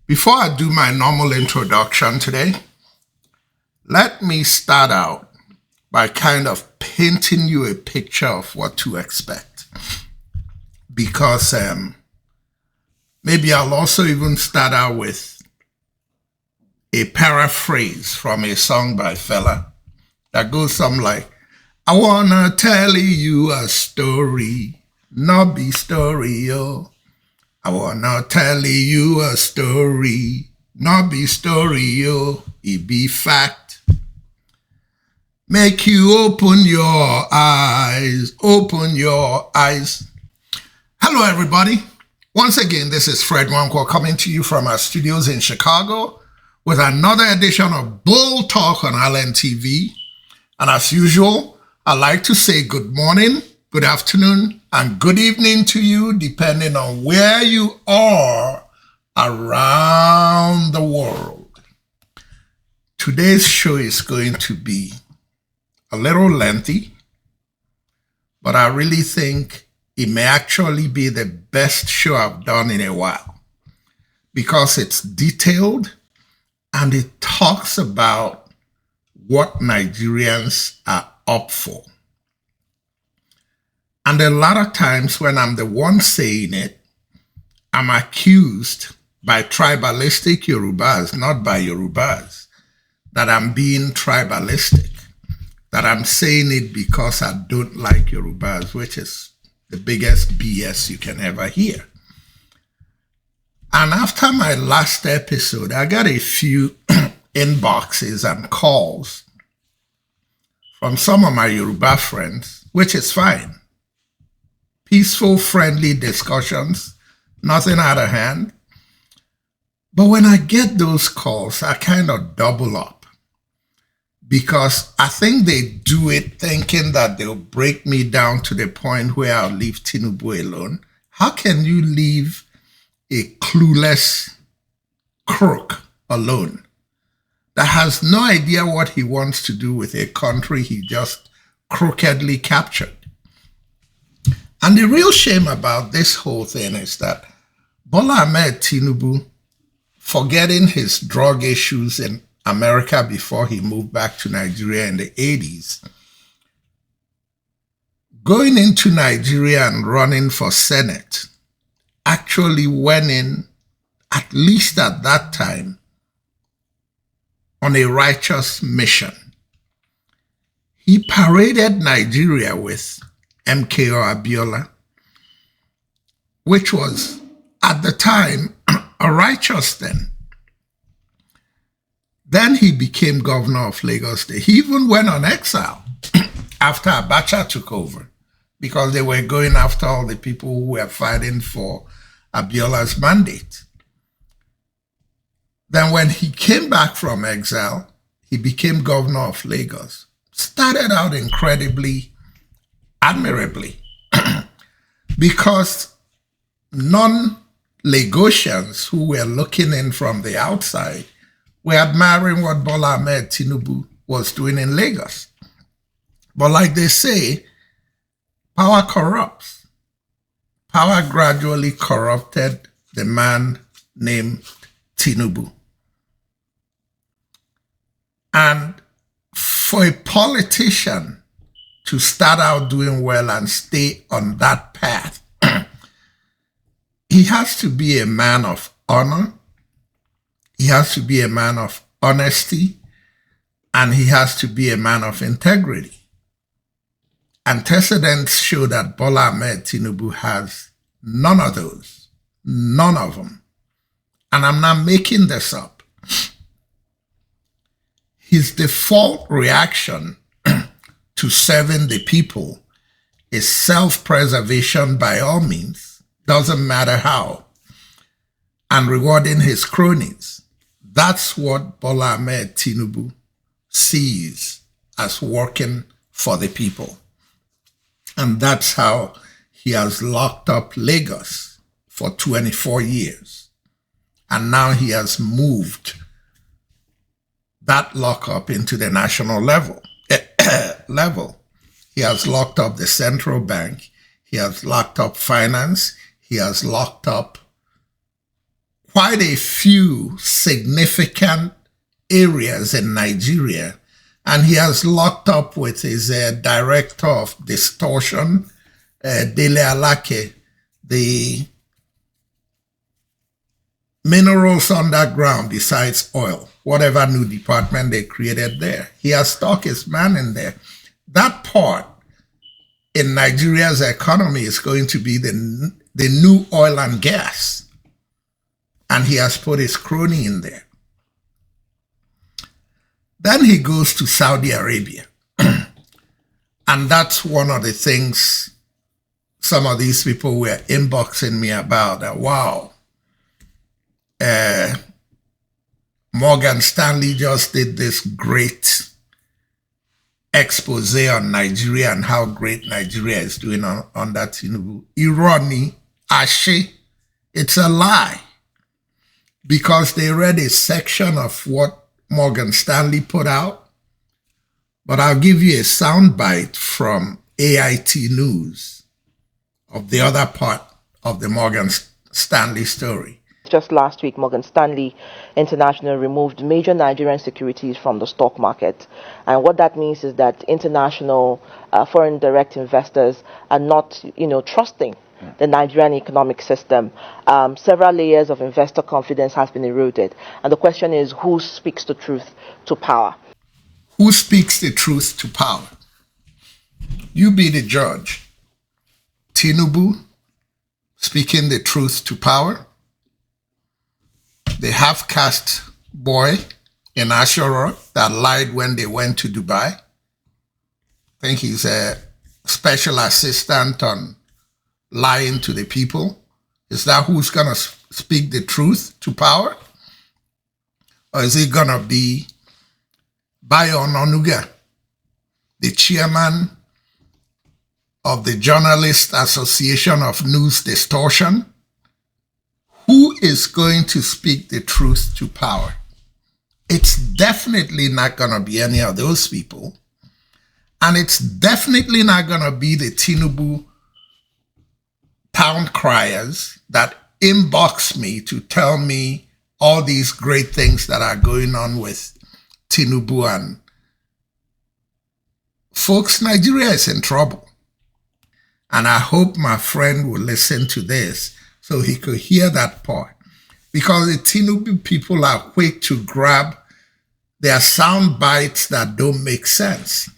Before I do my normal introduction today, let me start out by kind of painting you a picture of what to expect. Because maybe I'll also even start out with a paraphrase from a song by Fela that goes something like, I wanna tell you a story, not be story, yo. I wanna tell you a story, not be story, yo. It be fact. Make you open your eyes, open your eyes. Hello, everybody. Once again, this is Fred Wanko coming to you from our studios in Chicago with another edition of Bull Talk on Island TV. And as usual, I like to say good morning, good afternoon, and good evening to you, depending on where you are around the world. Today's show is going to be a little lengthy, but I really think it may actually be the best show I've done in a while because it's detailed and it talks about what Nigerians are up for. And a lot of times when I'm the one saying it, I'm accused by tribalistic Yorubas, not by Yorubas, that I'm being tribalistic, that I'm saying it because I don't like Yorubas, which is the biggest BS you can ever hear. And after my last episode, I got a few inboxes and calls from some of my Yoruba friends, which is fine. Peaceful, friendly discussions, nothing out of hand. But when I get those calls, I kind of double up because I think they do it thinking that they'll break me down to the point where I'll leave Tinubu alone. How can you leave a clueless crook alone that has no idea what he wants to do with a country he just crookedly captured? And the real shame about this whole thing is that Bola Ahmed Tinubu, forgetting his drug issues in America before he moved back to Nigeria in the 80s, going into Nigeria and running for Senate, actually went in, at least at that time, on a righteous mission. He paraded Nigeria with MKO Abiola, which was at the time a righteous thing. Then he became governor of Lagos State. He even went on exile after Abacha took over because they were going after all the people who were fighting for Abiola's mandate. Then when he came back from exile, he became governor of Lagos. Started out incredibly admirably because non-Lagosians who were looking in from the outside were admiring what Bola Ahmed Tinubu was doing in Lagos. But like they say, power corrupts. Power gradually corrupted the man named Tinubu. And for a politician to start out doing well and stay on that path, he has to be a man of honor, he has to be a man of honesty, and he has to be a man of integrity. Antecedents show that Bola Ahmed Tinubu has none of those, none of them. And I'm not making this up. His default reaction to serving the people is self-preservation by all means, doesn't matter how, and rewarding his cronies. That's what Bola Ahmed Tinubu sees as working for the people. And that's how he has locked up Lagos for 24 years. And now he has moved that lockup into the national level. He has locked up the central bank. He has locked up finance. He has locked up quite a few significant areas in Nigeria, and he has locked up with his director of distortion, Dele Alake, the minerals underground besides oil, whatever new department they created there. He has stuck his man in there. That part in Nigeria's economy is going to be the new oil and gas. And he has put his crony in there. Then he goes to Saudi Arabia. And that's one of the things some of these people were inboxing me about. That, wow, Morgan Stanley just did this great expose on Nigeria and how great Nigeria is doing under Tinubu. Irony, Ashe, it's a lie. Because they read a section of what Morgan Stanley put out. But I'll give you a soundbite from AIT News of the other part of the Morgan Stanley story. Just last week, Morgan Stanley International removed major Nigerian securities from the stock market. And what that means is that international foreign direct investors are not, trusting the Nigerian economic system. Several layers of investor confidence has been eroded. And the question is, who speaks the truth to power? Who speaks the truth to power? You be the judge. Tinubu speaking the truth to power? The half-caste boy in Ashura that lied when they went to Dubai? I think he's a special assistant on lying to the people. Is that who's going to speak the truth to power? Or is it going to be Bayo Ononuga, the chairman of the Journalist Association of News Distortion? Who is going to speak the truth to power? It's definitely not going to be any of those people. And it's definitely not going to be the Tinubu town criers that inbox me to tell me all these great things that are going on with Tinubu. And folks, Nigeria is in trouble. And I hope my friend will listen to this so he could hear that part. Because the Tinubu people are quick to grab their sound bites that don't make sense.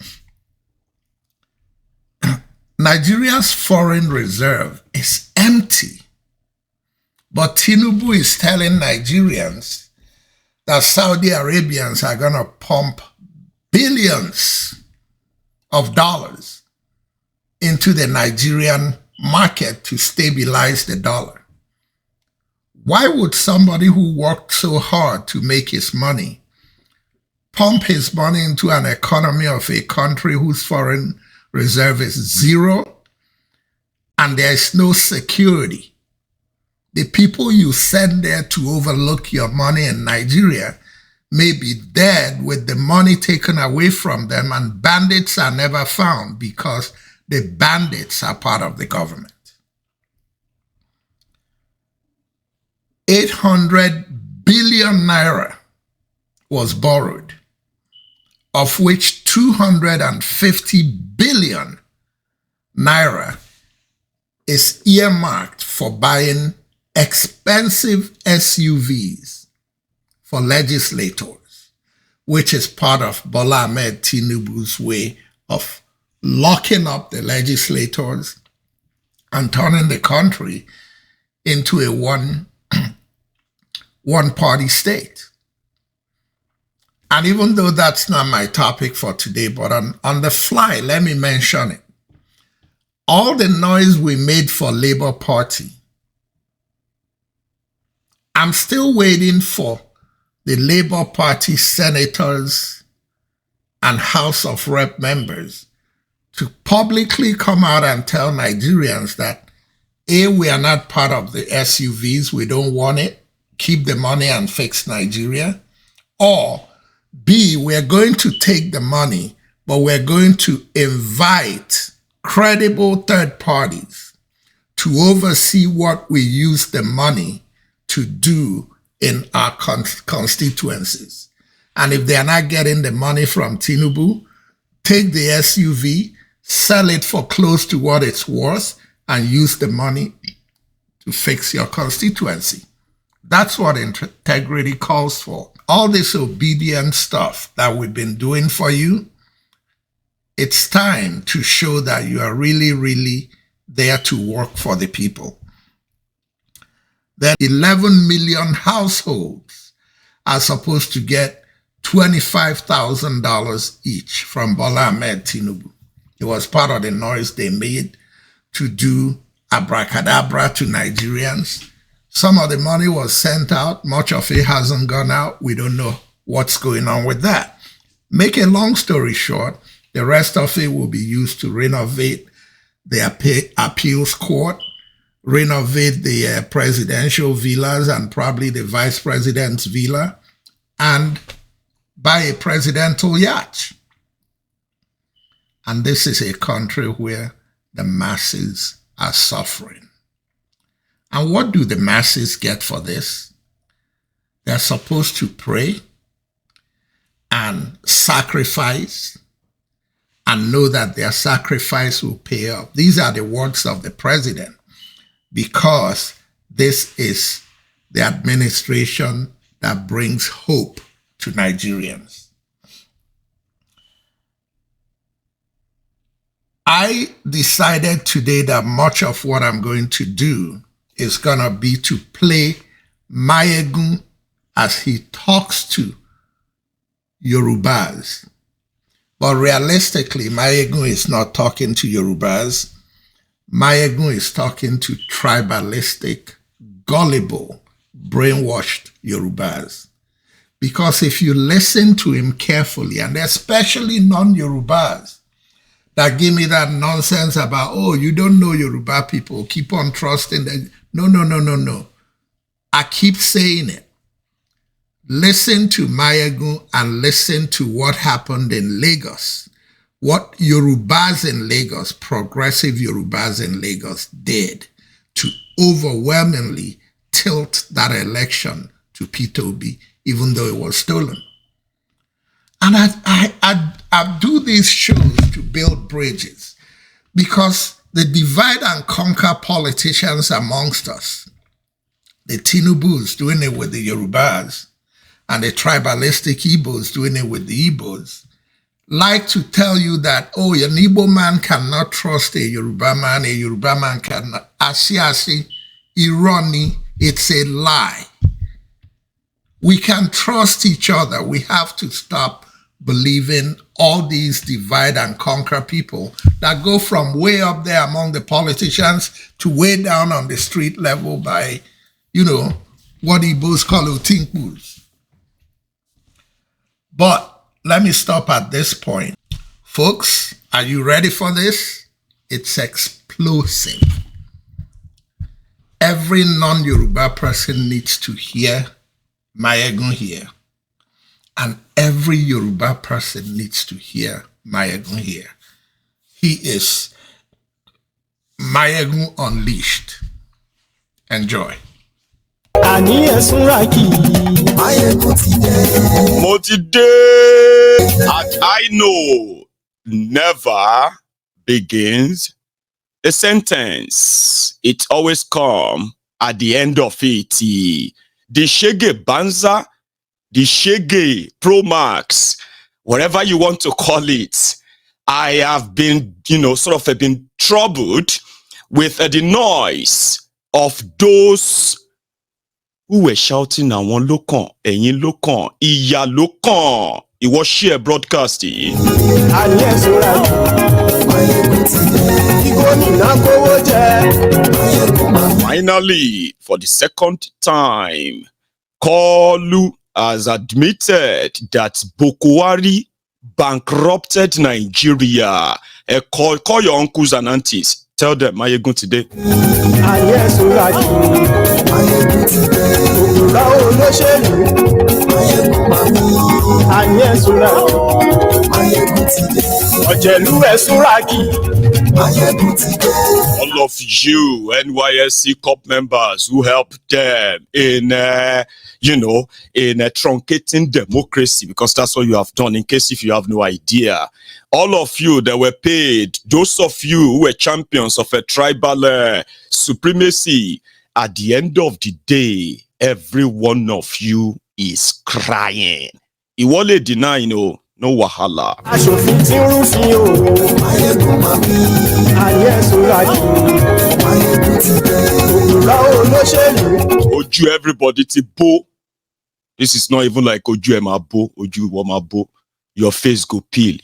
Nigeria's foreign reserve is empty. But Tinubu is telling Nigerians that Saudi Arabians are going to pump billions of dollars into the Nigerian market to stabilize the dollar. Why would somebody who worked so hard to make his money pump his money into an economy of a country whose foreign reserve is zero and there is no security? The people you send there to overlook your money in Nigeria may be dead with the money taken away from them, and bandits are never found because the bandits are part of the government. 800 billion naira was borrowed, of which 250 billion naira is earmarked for buying expensive SUVs for legislators, which is part of Bola Ahmed Tinubu's way of locking up the legislators and turning the country into a one-party state. And even though that's not my topic for today, but on the fly, let me mention it. All the noise we made for Labour Party, I'm still waiting for the Labour Party senators and House of Rep members to publicly come out and tell Nigerians that, A, we are not part of the SUVs, we don't want it, keep the money and fix Nigeria, or B, we're going to take the money, but we're going to invite credible third parties to oversee what we use the money to do in our constituencies. And if they are not getting the money from Tinubu, take the SUV, sell it for close to what it's worth, and use the money to fix your constituency. That's what integrity calls for. All this obedient stuff that we've been doing for you, it's time to show that you are really, really there to work for the people. Then 11 million households are supposed to get $25,000 each from Bola Ahmed Tinubu. It was part of the noise they made to do abracadabra to Nigerians. Some of the money was sent out. Much of it hasn't gone out. We don't know what's going on with that. Make a long story short, the rest of it will be used to renovate the appeals court, renovate the presidential villas and probably the vice president's villa, and buy a presidential yacht. And this is a country where the masses are suffering. And what do the masses get for this? They're supposed to pray and sacrifice and know that their sacrifice will pay off. These are the words of the president, because this is the administration that brings hope to Nigerians. I decided today that much of what I'm going to do is going to be to play Maiyegun as he talks to Yorubas. But realistically, Maiyegun is not talking to Yorubas. Maiyegun is talking to tribalistic, gullible, brainwashed Yorubas. Because if you listen to him carefully, and especially non-Yorubas, that give me that nonsense about, oh, you don't know Yoruba people, keep on trusting them. No. I keep saying it. Listen to Maiyegun and listen to what happened in Lagos. What Yorubas in Lagos, progressive Yorubas in Lagos did to overwhelmingly tilt that election to Peter Obi, even though it was stolen. And I do these shows to build bridges because the divide and conquer politicians amongst us, the Tinubus doing it with the Yorubas and the tribalistic Igbos doing it with the Igbos, like to tell you that, oh, an Igbo man cannot trust a Yoruba man cannot. Asi, irony, it's a lie. We can trust each other. We have to stop believing all these divide and conquer people that go from way up there among the politicians to way down on the street level by, what Igbos call utinkbus. But let me stop at this point. Folks, are you ready for this? It's explosive. Every non-Yoruba person needs to hear Maiyegun here. And every Yoruba person needs to hear Maiyegun here. He is Maiyegun Unleashed. Enjoy. I know never begins a sentence. It always comes at the end of it. The Shege Banza, the Shege Pro Max, whatever you want to call it. I have been, been troubled with the noise of those who were shouting, "Àwọn ló kàn, ẹ̀yin ló kàn, ìyà ló kàn." It was sheer broadcasting. Finally, for the second time, Kolu has admitted that Boko Haram bankrupted Nigeria. Call your uncles and aunties. Tell them Maiyegun today. All of you NYSC COP members who helped them in, in truncating democracy, because that's what you have done, in case if you have no idea. All of you that were paid, those of you who were champions of a tribal supremacy, at the end of the day, every one of you is crying. He won't deny, no wahala. Oju everybody to bo. This is not even like Oju Emabo, Oju Wamabo. Your face go peel.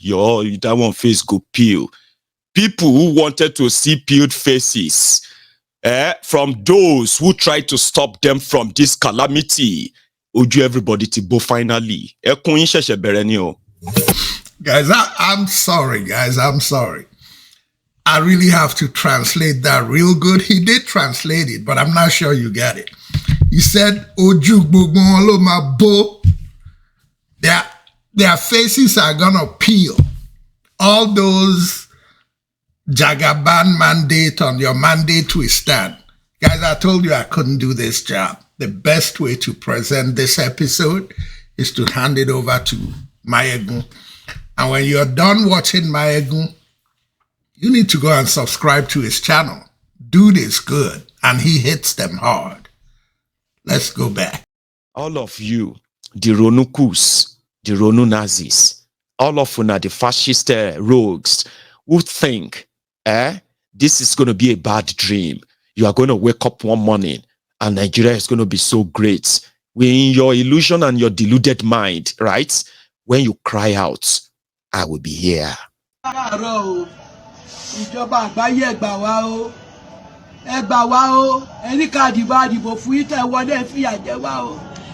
That one face go peel. People who wanted to see peeled faces, from those who tried to stop them from this calamity. Oju everybody to bo finally. Guys, I'm sorry, guys. I'm sorry. I really have to translate that real good. He did translate it, but I'm not sure you get it. He said, Oju gbogbo ma bo. Their faces are gonna peel. All those Jagaban mandate on your mandate to stand. Guys, I told you I couldn't do this job. The best way to present this episode is to hand it over to Maiyegun. And when you're done watching Maiyegun, you need to go and subscribe to his channel. Dude is good, and he hits them hard. Let's go back. All of you, the Ronukus, the Ronu Nazis, all of you are the fascist rogues who think, this is going to be a bad dream. You are going to wake up one morning and Nigeria is going to be so great. When your illusion and your deluded mind, right? When you cry out, I will be here.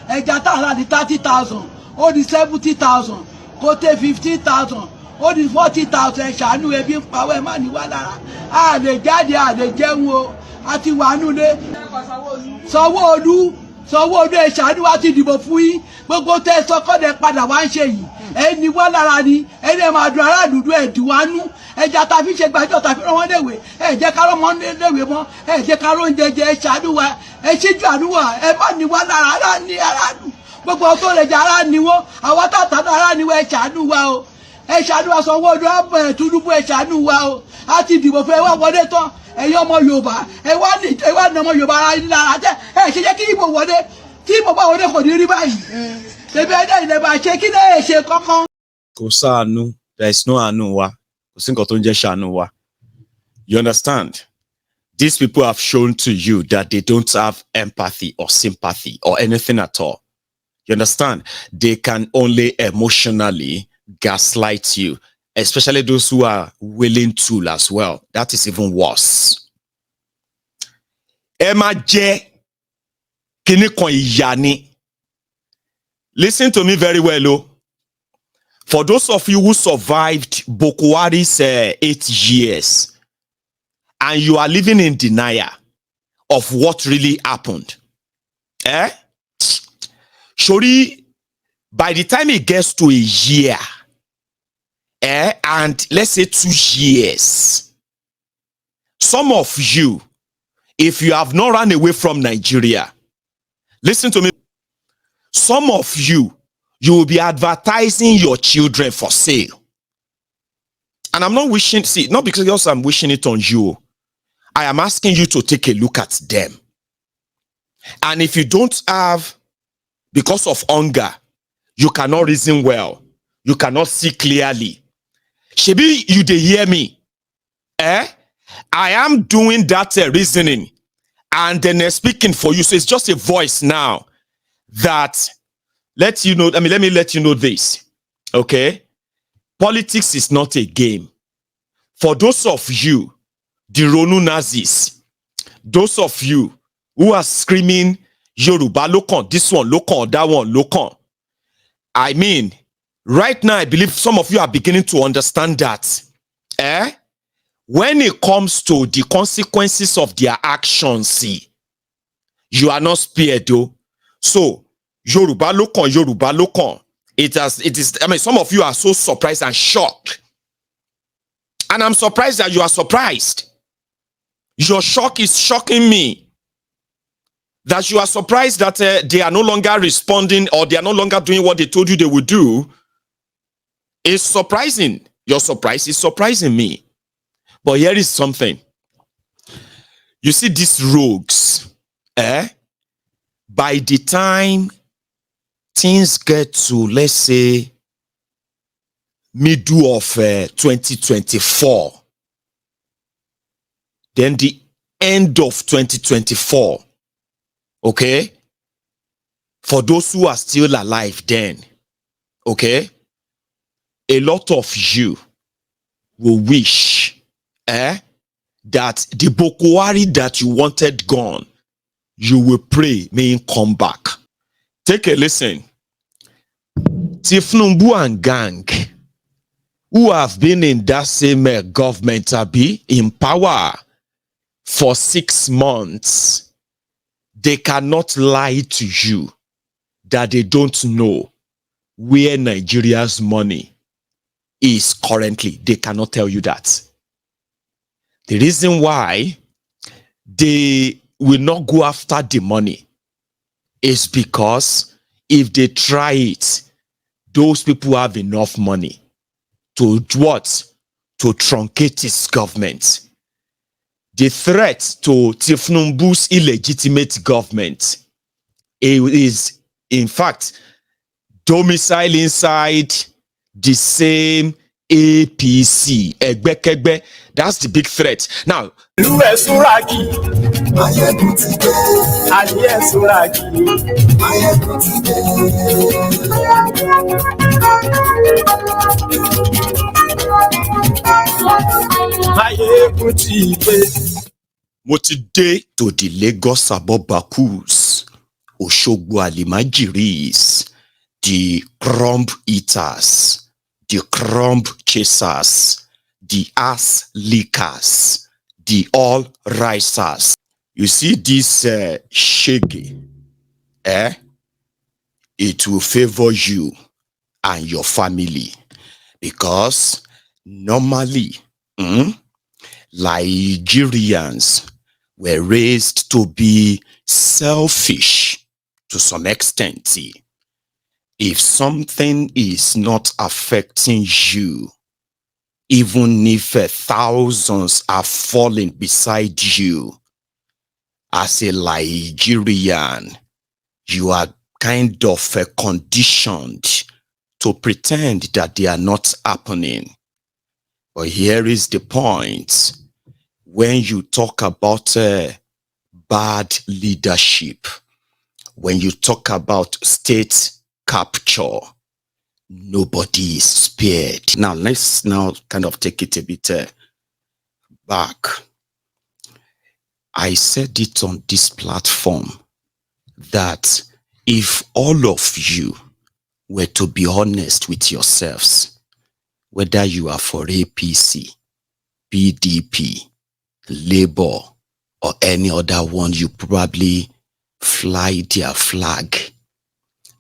Ẹja tààrà di 30,000, ó di 70,000, kó tẹ 15,000, ó di 40,000. Ṣàánú ebi ń pawọ́ ẹ má ní wá lára. A lè jáde, a lè jẹun o, a ti wà nulẹ̀. Sanwó-Olú ẹ ṣàánú wa ti dìbò fún yín. Gbogbo tẹ sọkọ́dẹ̀ padà wá ń ṣe yìí. Ẹni wá lára ni, ẹni máa dùn ará dúdú ẹ̀ dùn wá nú. Ẹja ta fi ṣe gbàjọ́ ta fi rán wọn léwe. Ẹ jẹ́ ká rán wọn léwe mọ́. Ẹ jẹ́ ká rán oúnjẹ jẹ, ẹ ṣàánú wa. Ẹ ṣíjú àdúrà, ẹ má ní wá lára, ará ní ará dùn. Gbogbo tó lè jẹ ará ni wọ́n. Àwọn tàtà náà ará ni wọ́n, ẹ ṣàánú wa o. Ẹ ṣàánú wa Sanwó-Olú àbọ̀ Tinubu, ẹ ṣàánú wa o. A ti dìbò fún ẹ wá wọlé tán. Ẹ̀yin ọmọ Yorùbá, ẹ wá ní ọmọ Yorùbá ara ní lára tẹ́. Ẹ ṣe jẹ́ kí Ìgbò wọlé. Tí Ìgbò bá wọlé kò ní rí báyìí. Ṣèbí ẹ̀dá ìlẹ̀bà ṣe kí lè ṣe kankan. Kò sáànú, there is no àánú wa. Kò sí nǹkan tó ń jẹ́ ṣàánú wa. You understand? These people have shown to you that they don't have empathy or sympathy or anything at all. You understand? They can only emotionally gaslight you, especially those who are willing to as well. That is even worse. Emma J. Kinikon Yani. Listen to me very well, oh. For those of you who survived Boko Haram's 8 years, and you are living in denial of what really happened, Shori, by the time it gets to a year, and let's say 2 years, some of you, if you have not run away from Nigeria, listen to me, some of you, you will be advertising your children for sale. And I'm not wishing, see, not because I'm wishing it on you. I am asking you to take a look at them. And if you don't have, because of hunger, you cannot reason well, you cannot see clearly. Shebi, you dey hear me? I am doing that reasoning and then speaking for you. So it's just a voice now that let you know, let me let you know this, okay? Politics is not a game. For those of you, the Ronu Nazis, those of you who are screaming, Yoruba Lokans, this one Lokans, that one Lokans. I mean, right now, I believe some of you are beginning to understand that. When it comes to the consequences of their actions, see, you are not spared though. So, Yoruba Lokans, It is, I mean, some of you are so surprised and shocked. And I'm surprised that you are surprised. Your shock is shocking me. That you are surprised that they are no longer responding, or they are no longer doing what they told you they would do, is surprising. Your surprise is surprising me. But here is something. You see these rogues, by the time things get to, let's say, middle of 2024, then the end of 2024, okay, for those who are still alive then, okay, a lot of you will wish that the Boko Haram that you wanted gone, you will pray may it come back. Take a listen. Tinubu and gang, who have been in that same government, be in power for 6 months, they cannot lie to you that they don't know where Nigeria's money is currently. They cannot tell you that. The reason why they will not go after the money is because if they try it, those people have enough money to what? To truncate this government. The threat to Tinubu's illegitimate government is, in fact, domicile inside the same APC. Egbekegbe. That's the big threat. Now, Maiyegun mo ti dé to the Lagos Abobakus, Oshogbo Alimajiris, the crumb eaters, the crumb chasers, the ass lickers, the all risers. You see this shege, it will favor you and your family, because normally Nigerians were raised to be selfish to some extent. If something is not affecting you, even if thousands are falling beside you, as a Nigerian, you are kind of conditioned to pretend that they are not happening. But here is the point. When you talk about bad leadership, when you talk about state capture, nobody is spared. Now, let's now kind of take it a bit back. I said it on this platform that if all of you were to be honest with yourselves, whether you are for APC, PDP, Labour, or any other one, you probably fly their flag.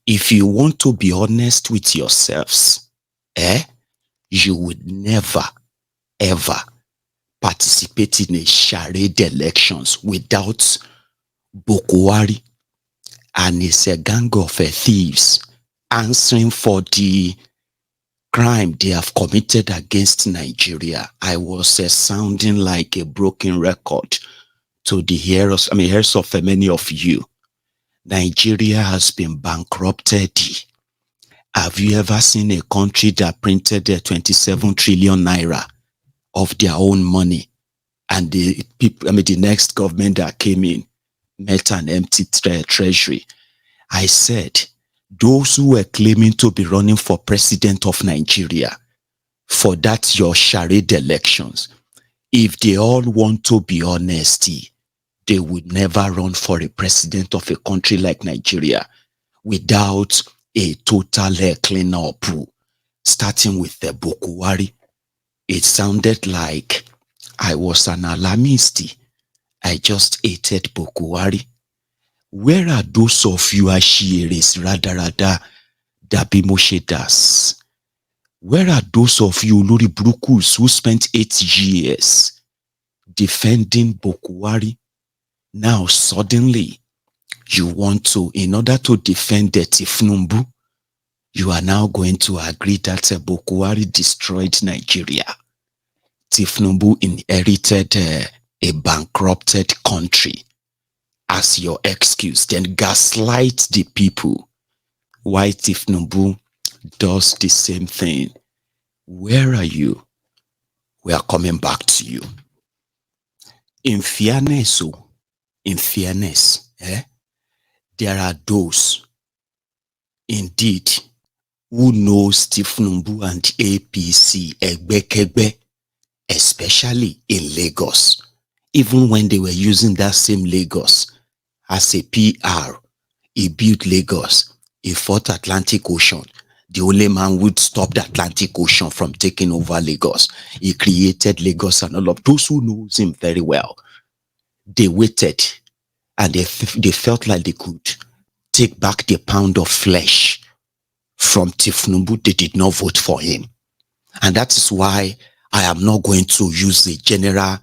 If you want to be honest with yourselves, you would never, ever participate in a charade elections without Boko Haram and it's a gang of thieves answering for the crime they have committed against Nigeria. I was sounding like a broken record to the hearers, hearers of many of you. Nigeria has been bankrupted. Have you ever seen a country that printed 27 trillion naira of their own money, and the people, the next government that came in met an empty treasury? I said, those who were claiming to be running for president of Nigeria for that your charade elections, if they all want to be honest, they would never run for a president of a country like Nigeria without a total clean-up, starting with the Boko Haram. It sounded like I was an alarmist. I just hated Boko Haram. Where are those of you Ashiris, rather, Dabi Moshe Das. Where are those of you Lori Brukus who spent 8 years defending Bokuwari? Now suddenly you want to, in order to defend the Tifnumbu, you are now going to agree that Bokuwari destroyed Nigeria. Tifnumbu inherited a bankrupted country as your excuse, then gaslight the people. Why Tifnumbu does the same thing? Where are you? We are coming back to you. In fairness, there are those, indeed, who know Tifnumbu and APC, Egbekegbe, especially in Lagos, even when they were using that same Lagos as a PR. He built Lagos, he fought Atlantic Ocean. The only man would stop the Atlantic Ocean from taking over Lagos. He created Lagos, and all of those who knows him very well, they waited and they felt like they could take back the pound of flesh from Tifnumbu. They did not vote for him. And that is why I am not going to use the general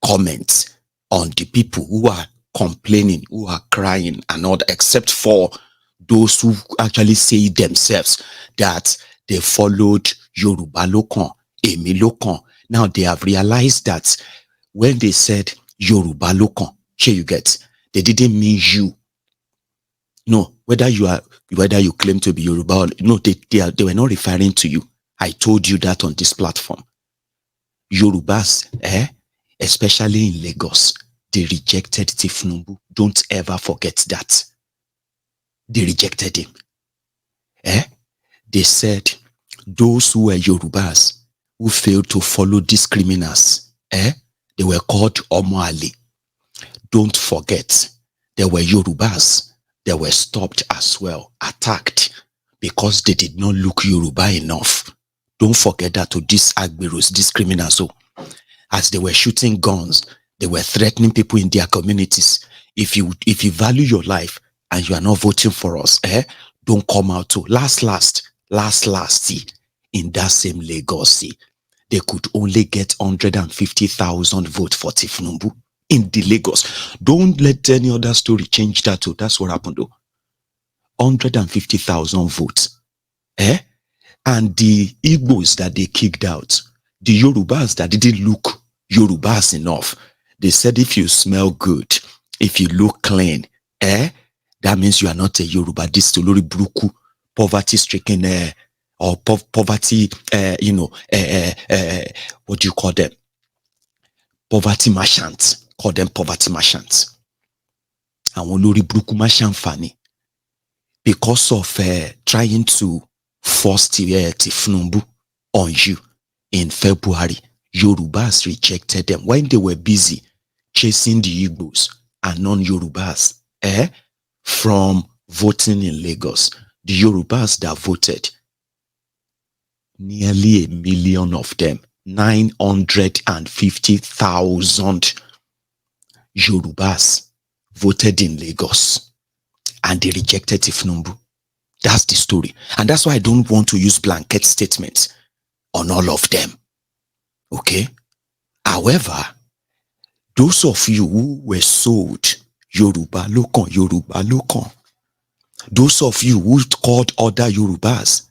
comments on the people who are complaining, who are crying and all that, except for those who actually say themselves that they followed Yoruba Lokans, Emi Lokans. Now they have realized that when they said Yoruba Lokans, here you get, they didn't mean you. No, whether you claim to be Yoruba or no, they were not referring to you. I told you that on this platform. Yorubas, especially in Lagos, they rejected Tifnumbu. Don't ever forget that. They rejected him. They said those who were Yorubas who failed to follow these criminals, they were called Omoali. Don't forget, there were Yorubas that were stopped as well, attacked, because they did not look Yoruba enough. Don't forget that to these Agberos, these criminals, so as they were shooting guns, they were threatening people in their communities. If you value your life and you are not voting for us, don't come out to last, in that same Lagos, they could only get 150,000 votes for Tifnumbu in the Lagos. Don't let any other story change that. That's what happened though. 150,000 votes. And the Igbos that they kicked out, the Yorubas that didn't look Yorubas enough, they said if you smell good, if you look clean, that means you are not a Yoruba. This Tolori Bruku, poverty-stricken, or poverty, what do you call them? Poverty merchants. Call them poverty merchants. And Olori Bruku merchant funny because of trying to force Tifnumbu on you in February. Yorubas rejected them when they were busy chasing the Igbos and non-Yorubas from voting in Lagos. The Yorubas that voted, nearly 1 million of them, 950,000 Yorubas voted in Lagos, and they rejected Tifnumbu. That's the story. And that's why I don't want to use blanket statements on all of them. Okay? However, those of you who were sold Yoruba Lokans, those of you who called other Yorubas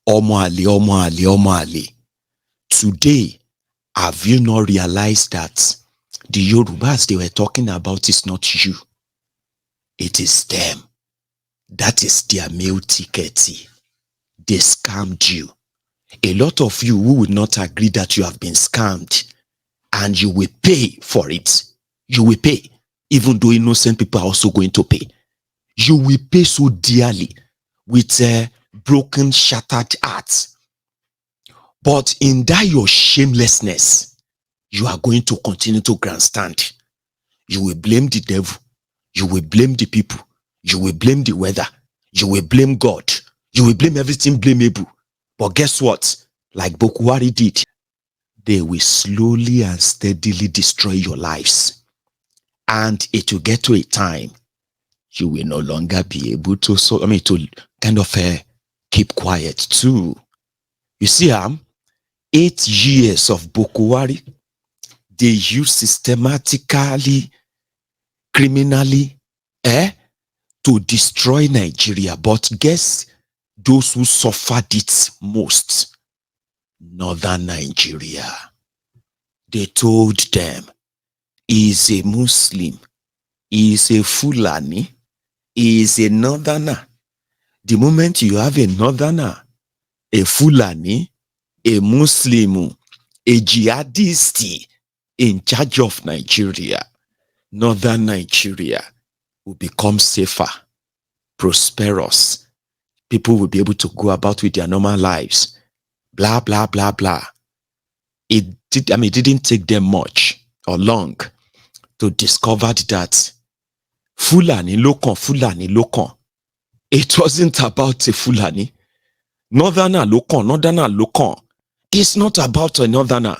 Omoali, today, have you not realized that the Yorubas they were talking about is not you? It is them. That is their meal ticket. They scammed you. A lot of you who would not agree that you have been scammed, and you will pay for it. You will pay, even though innocent people are also going to pay. You will pay so dearly with broken, shattered hearts. But in that your shamelessness, you are going to continue to grandstand. You will blame the devil. You will blame the people. You will blame the weather. You will blame God. You will blame everything blamable. But guess what? Like Bokuwari did, they will slowly and steadily destroy your lives. And it will get to a time you will no longer be able to, to kind of keep quiet too. You see, 8 years of Boko Haram, they use systematically, criminally, to destroy Nigeria. But guess those who suffered it most? Northern Nigeria. They told them, he's a Muslim, he's a Fulani, he's a Northerner. The moment you have a Northerner, a Fulani, a Muslim, a jihadist in charge of Nigeria, Northern Nigeria will become safer, prosperous. People will be able to go about with their normal lives. Blah, blah, blah, blah. It didn't take them much or long to discover that Fulani Lokon. It wasn't about a Fulani. Northerner Lokon. It's not about a Northerner.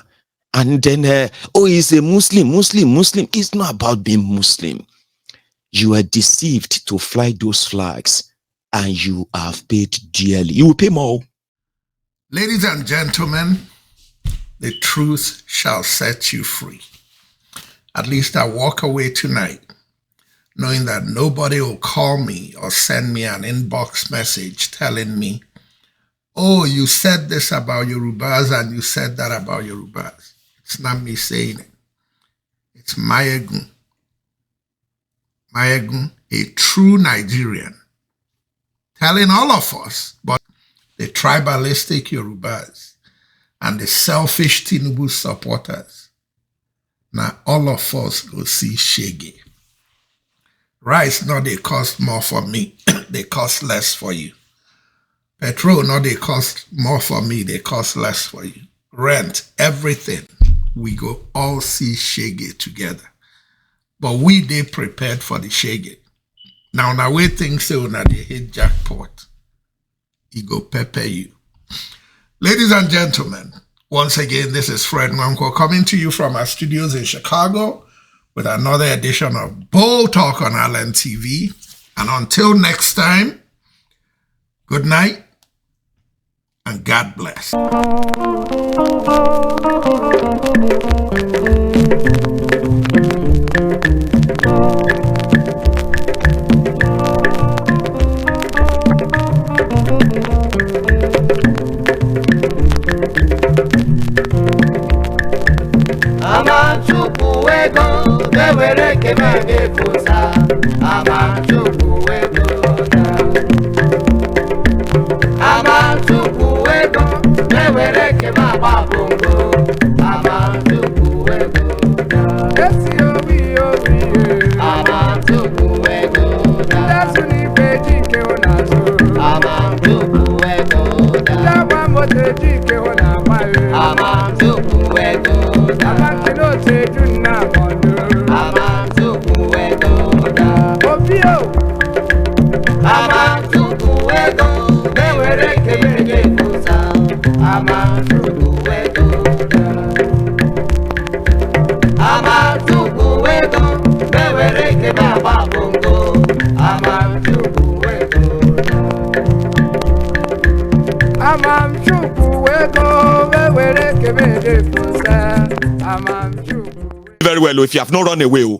And then, he's a Muslim. It's not about being Muslim. You are deceived to fly those flags, and you have paid dearly. You will pay more. Ladies and gentlemen, the truth shall set you free. At least I walk away tonight knowing that nobody will call me or send me an inbox message telling me, oh, you said this about Yorubas and you said that about Yorubas. It's not me saying it. It's Maiyegun, a true Nigerian, telling all of us, but the tribalistic Yorubas and the selfish Tinubu supporters, now all of us go see Shege. Rice, not they cost more for me, they cost less for you. Petrol, not they cost more for me, they cost less for you. Rent, everything, we go all see Shege together. But they prepared for the Shege. Now we think so, now they hit jackpot. He go pepper you. Ladies and gentlemen, once again, this is Fred Nwanko coming to you from our studios in Chicago with another edition of Bold Talk on Allen TV. And until next time, good night and God bless. Very well, if you have not run away.